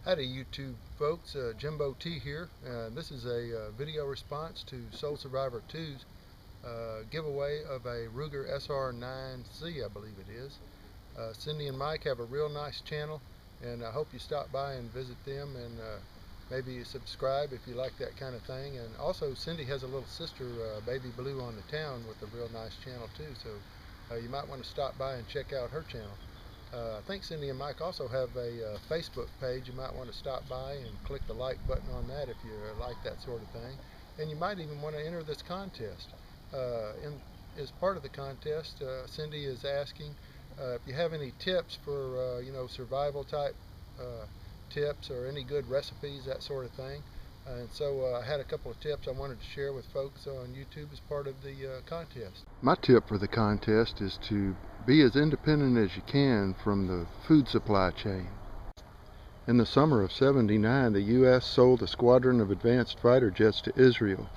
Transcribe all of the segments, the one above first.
Howdy YouTube folks, JimbowT here. This is a video response to SoulSurvivorX2's giveaway of a Ruger SR9-C, I believe it is. Cindy and Mike have a real nice channel, and I hope you stop by and visit them, and maybe subscribe if you like that kind of thing. And also Cindy has a little sister, Baby Blue on the Town, with a real nice channel too, so you might want to stop by and check out her channel. I think Cindy and Mike also have a Facebook page. You might want to stop by and click the like button on that if you like that sort of thing. And you might even want to enter this contest. As part of the contest, Cindy is asking if you have any tips for survival type tips, or any good recipes, that sort of thing. And so I had a couple of tips I wanted to share with folks on YouTube as part of the contest. My tip for the contest is to be as independent as you can from the food supply chain. In the summer of '79, the U.S. sold a squadron of advanced fighter jets to Israel.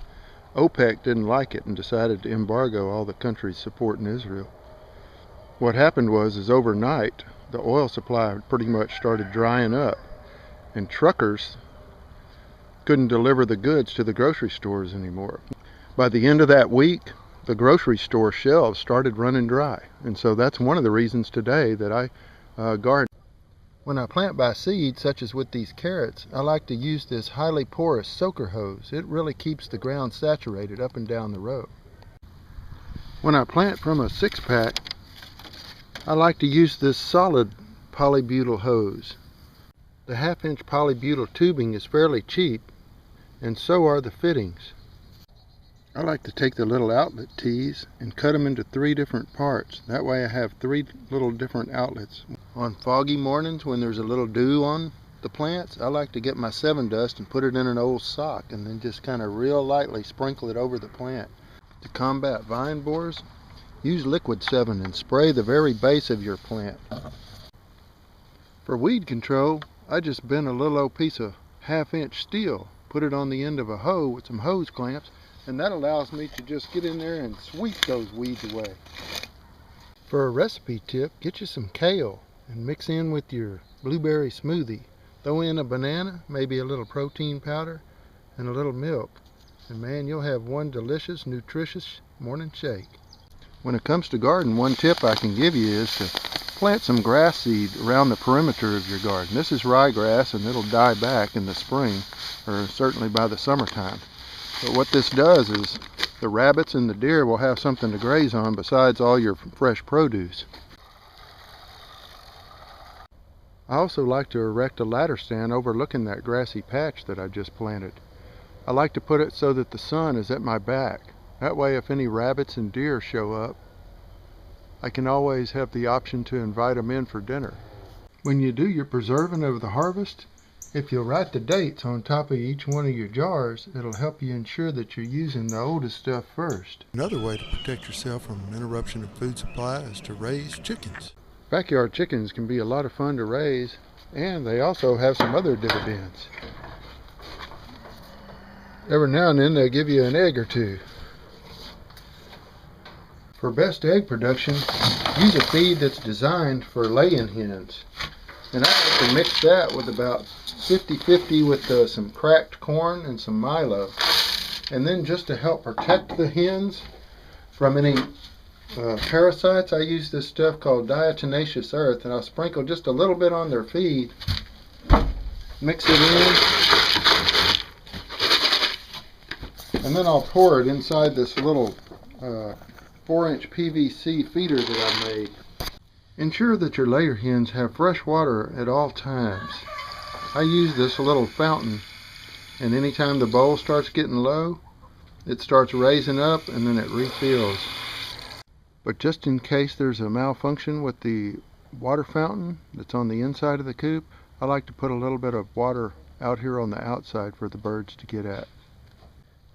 OPEC didn't like it and decided to embargo all the countries supporting Israel. What happened was overnight, the oil supply pretty much started drying up, and truckers couldn't deliver the goods to the grocery stores anymore. By the end of that week, the grocery store shelves started running dry, and so that's one of the reasons today that I garden. When I plant by seed, such as with these carrots, I like to use this highly porous soaker hose. It really keeps the ground saturated up and down the row. When I plant from a 6-pack, I like to use this solid polybutyl hose. The 1/2-inch polybutyl tubing is fairly cheap, and so are the fittings. I like to take the little outlet tees and cut them into 3 different parts. That way I have 3 little different outlets. On foggy mornings when there's a little dew on the plants, I like to get my 7 dust and put it in an old sock, and then just kind of real lightly sprinkle it over the plant. To combat vine borers, use liquid 7 and spray the very base of your plant. For weed control, I just bend a little old piece of 1/2-inch steel, put it on the end of a hoe with some hose clamps, and that allows me to just get in there and sweep those weeds away. For a recipe tip, get you some kale and mix in with your blueberry smoothie. Throw in a banana, maybe a little protein powder, and a little milk, and man, you'll have one delicious, nutritious morning shake. When it comes to garden, one tip I can give you is to plant some grass seed around the perimeter of your garden. This is ryegrass, and it'll die back in the spring, or certainly by the summertime. But what this does is the rabbits and the deer will have something to graze on besides all your fresh produce. I also like to erect a ladder stand overlooking that grassy patch that I just planted. I like to put it so that the sun is at my back. That way, if any rabbits and deer show up, I can always have the option to invite them in for dinner. When you do your preserving of the harvest, if you'll write the dates on top of each one of your jars, it'll help you ensure that you're using the oldest stuff first. Another way to protect yourself from an interruption of food supply is to raise chickens. Backyard chickens can be a lot of fun to raise, and they also have some other dividends. Every now and then they'll give you an egg or 2. For best egg production, use a feed that's designed for laying hens. And I like to mix that with about 50-50 with some cracked corn and some Milo. And then, just to help protect the hens from any parasites, I use this stuff called diatomaceous earth, and I'll sprinkle just a little bit on their feed, mix it in, and then I'll pour it inside this little 4-inch PVC feeder that I made. Ensure that your layer hens have fresh water at all times. I use this little fountain, and anytime the bowl starts getting low, it starts raising up and then it refills. But just in case there's a malfunction with the water fountain that's on the inside of the coop, I like to put a little bit of water out here on the outside for the birds to get at.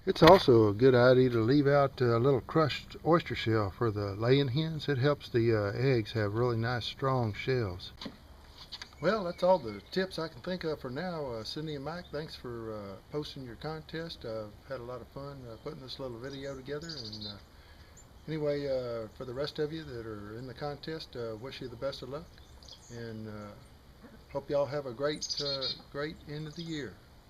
It's also a good idea to leave out a little crushed oyster shell for the laying hens. It helps the eggs have really nice strong shells. Well, that's all the tips I can think of for now. Cindy and Mike, thanks for posting your contest. I've had a lot of fun putting this little video together. And anyway, for the rest of you that are in the contest, wish you the best of luck. And Hope y'all have a great end of the year.